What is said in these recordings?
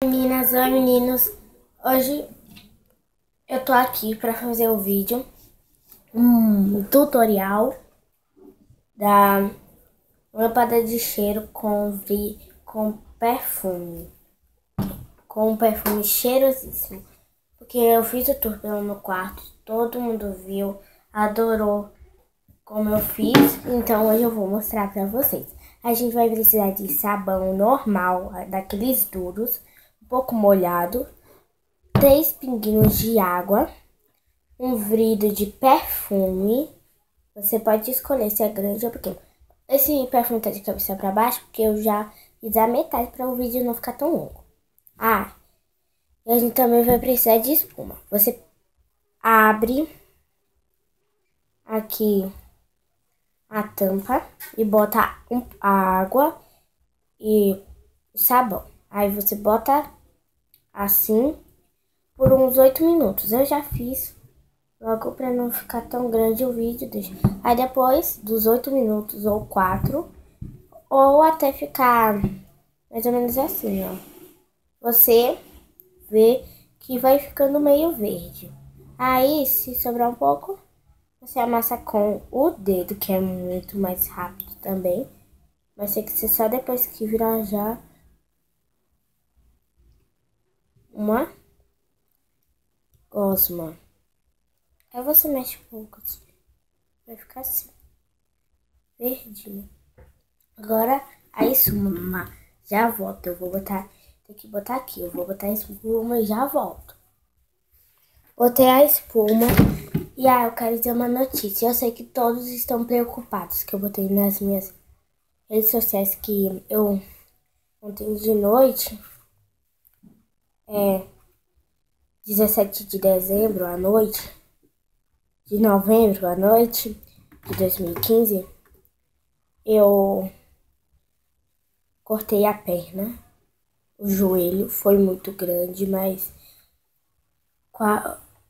Meninas, oi meninos, hoje eu tô aqui pra fazer um vídeo, um tutorial da lâmpada de cheiro com um perfume cheirosíssimo, porque eu fiz o tour pelo meu quarto, todo mundo viu, adorou como eu fiz, então hoje eu vou mostrar pra vocês. A gente vai precisar de sabão normal, daqueles duros, um pouco molhado, 3 pinguinhos de água, um vidro de perfume. Você pode escolher se é grande ou pequeno. Esse perfume tá de cabeça para baixo porque eu já fiz a metade para o vídeo não ficar tão longo. Ah, e a gente também vai precisar de espuma. Você abre aqui a tampa e bota a água e o sabão. Aí você bota assim por uns 8 minutos. Eu já fiz. Logo pra não ficar tão grande o vídeo, deixa. Aí depois dos 8 minutos ou 4, ou até ficar mais ou menos assim, ó. Você vê que vai ficando meio verde. Aí, se sobrar um pouco, você amassa com o dedo, que é muito mais rápido também. Mas tem que ser só depois que virar já uma gosma. Aí você mexe um pouco assim. Vai ficar assim, verdinho. Agora a espuma, já volto, eu vou botar, tem que botar aqui, eu vou botar a espuma e já volto. Botei a espuma e eu quero dizer uma notícia, eu sei que todos estão preocupados, que eu botei nas minhas redes sociais que eu, ontem de noite, 17 de dezembro à noite, de novembro à noite de 2015, eu cortei a perna. O joelho foi muito grande, mas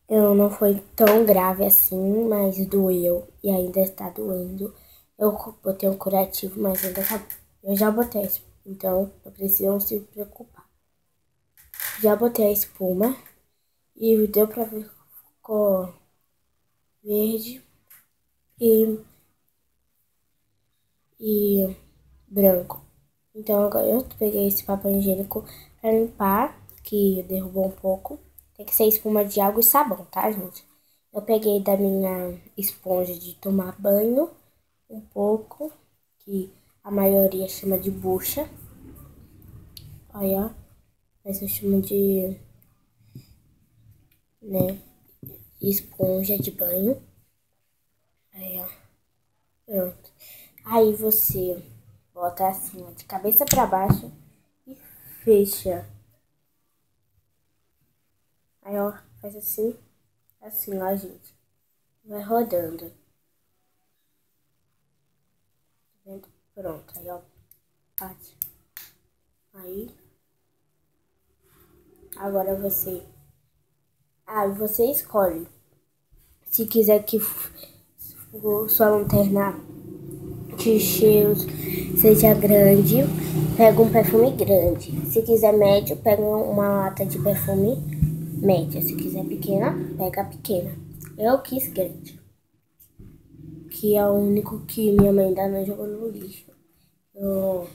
eu não foi tão grave assim, mas doeu e ainda está doendo. Eu botei um curativo, mas ainda tá. Eu já botei, então não precisam se preocupar. Já botei a espuma e deu pra ver que ficou verde e branco. Então agora eu peguei esse papel higiênico pra limpar, que derrubou um pouco. Tem que ser espuma de água e sabão, tá, gente? Eu peguei da minha esponja de tomar banho um pouco, que a maioria chama de bucha. Olha, mas eu chamo de, né, esponja de banho. Aí, ó, pronto. Aí você bota assim, ó, de cabeça pra baixo e fecha. Aí, ó, faz assim, assim, ó, gente. Vai rodando. Tá vendo? Pronto, aí, ó, bate. Aí, agora você escolhe. Se quiser que sua lanterna de cheiros seja grande, pega um perfume grande. Se quiser médio, pega uma lata de perfume média. Se quiser pequena, pega a pequena. Eu quis grande, que é o único que minha mãe ainda não jogou no lixo. Eu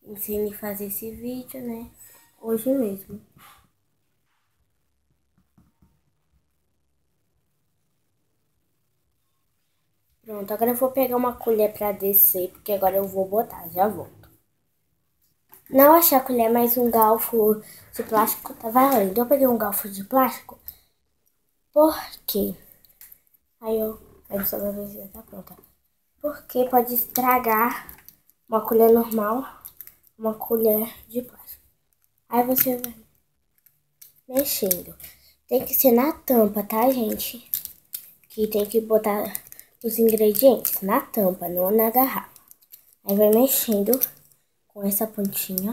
ensinei a fazer esse vídeo, né? Hoje mesmo. Pronto, agora eu vou pegar uma colher pra descer, porque agora eu vou botar, já volto. Não achei a colher, mas um galfo de plástico tá valendo. Eu peguei um galfo de plástico, por quê? Aí só vai ver se já tá pronta. Porque pode estragar uma colher normal, uma colher de plástico. Aí você vai mexendo. Tem que ser na tampa, tá, gente? Que tem que botar os ingredientes na tampa, não na garrafa. Aí vai mexendo com essa pontinha.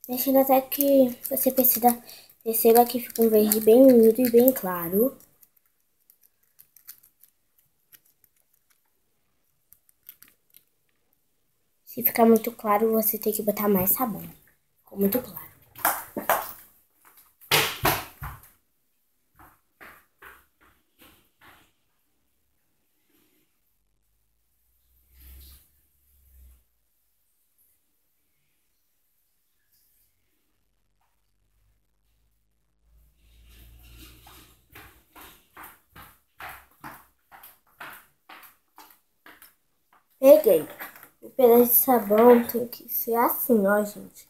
Mexendo até que você perceba que fica um verde bem lindo e bem claro. Se ficar muito claro, você tem que botar mais sabão. ficou muito claro. Peguei. O pedaço de sabão tem que ser assim, ó, gente.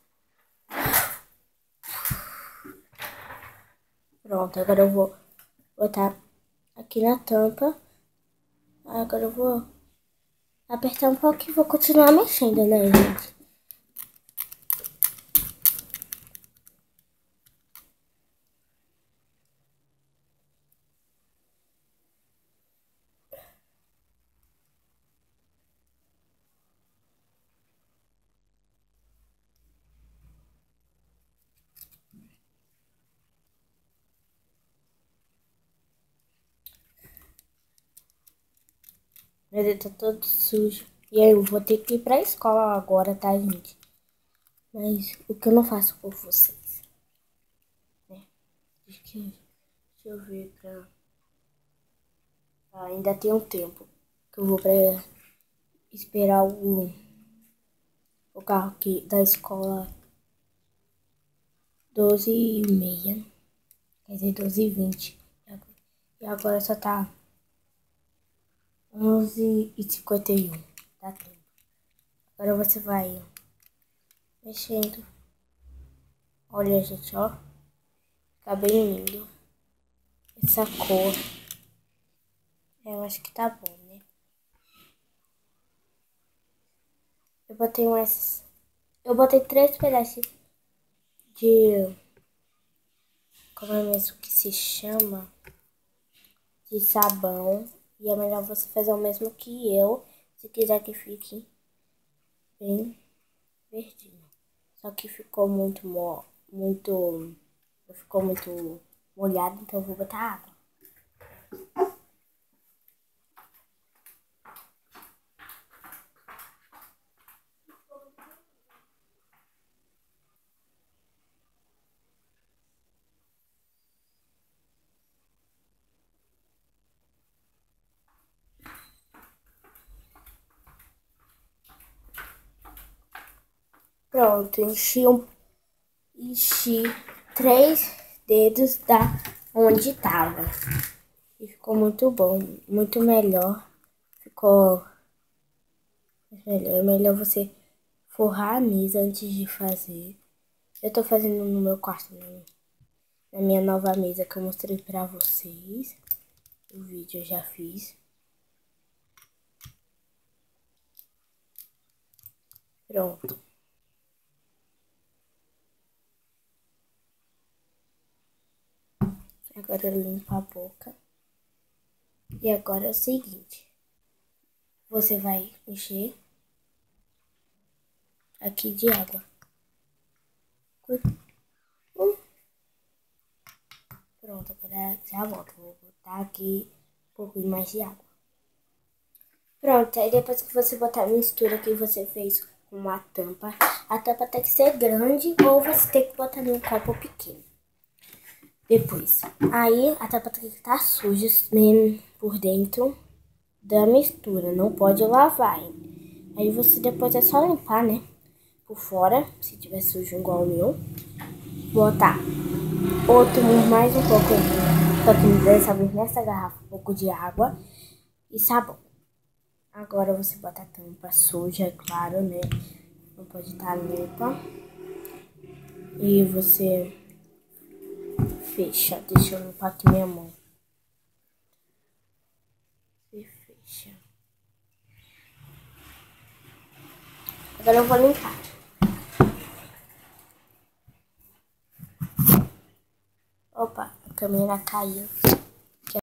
Pronto, agora eu vou botar aqui na tampa. Agora eu vou apertar um pouco e vou continuar mexendo, né, gente? Meu dedo tá todo sujo. E aí eu vou ter que ir pra escola agora, tá, gente? Mas o que eu não faço por vocês, né? Deixa eu ver pra... ainda tem um tempo que eu vou pra esperar o carro aqui da escola 12h30. Quer dizer, 12h20. E agora só tá 11h51. Dá tempo. Agora você vai mexendo. Olha, gente, ó. Tá bem lindo. Essa cor. Eu acho que tá bom, né? Eu botei 3 pedaços de... Como é mesmo que se chama? De sabão. E é melhor você fazer o mesmo que eu. Se quiser que fique bem verdinho. Só que ficou ficou muito molhado, então eu vou botar água. Pronto, enchi 3 dedos da onde tava. E ficou muito bom, muito melhor. Ficou melhor. É melhor você forrar a mesa antes de fazer. Eu tô fazendo no meu quarto, né? Na minha nova mesa que eu mostrei pra vocês. O vídeo eu já fiz. Pronto. Agora eu limpo a boca. E agora é o seguinte. Você vai encher aqui de água. Pronto, agora já volto. Vou botar aqui um pouco mais de água. Pronto, aí depois que você botar a mistura que você fez com uma tampa, a tampa tem que ser grande ou você tem que botar num copo pequeno. Depois, aí a tampa tem que estar suja mesmo por dentro da mistura, não pode lavar. Aí você depois é só limpar, né? Por fora, se tiver sujo igual o meu. Botar outro, mais um pouco, só que dessa vez nessa garrafa, um pouco de água e sabão. Agora você bota a tampa suja, é claro, né? Não pode estar limpa. E você fecha. Deixa eu limpar aqui minha mão. E fecha. Agora eu vou limpar. Opa, a câmera caiu.